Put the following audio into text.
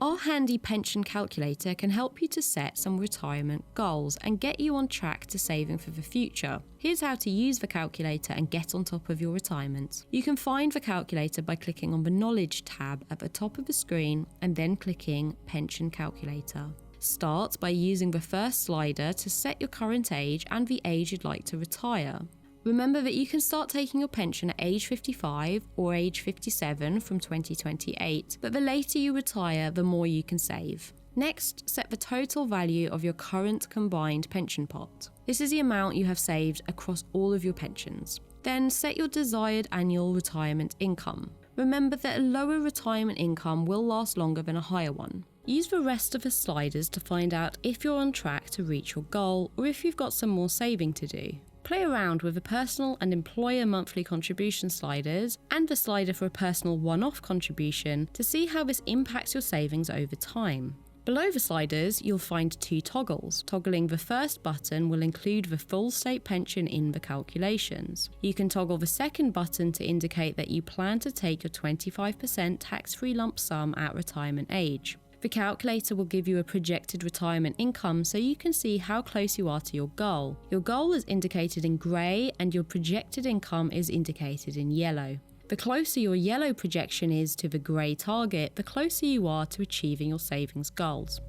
Our handy pension calculator can help you to set some retirement goals and get you on track to saving for the future. Here's how to use the calculator and get on top of your retirement. You can find the calculator by clicking on the Knowledge tab at the top of the screen and then clicking Pension Calculator. Start by using the first slider to set your current age and the age you'd like to retire. Remember that you can start taking your pension at age 55 or age 57 from 2028, but the later you retire, the more you can save. Next, set the total value of your current combined pension pot. This is the amount you have saved across all of your pensions. Then set your desired annual retirement income. Remember that a lower retirement income will last longer than a higher one. Use the rest of the sliders to find out if you're on track to reach your goal or if you've got some more saving to do. Play around with the personal and employer monthly contribution sliders and the slider for a personal one-off contribution to see how this impacts your savings over time. Below the sliders, you'll find two toggles. Toggling the first button will include the full state pension in the calculations. You can toggle the second button to indicate that you plan to take your 25% tax-free lump sum at retirement age. The calculator will give you a projected retirement income so you can see how close you are to your goal. Your goal is indicated in grey and your projected income is indicated in yellow. The closer your yellow projection is to the grey target, the closer you are to achieving your savings goals.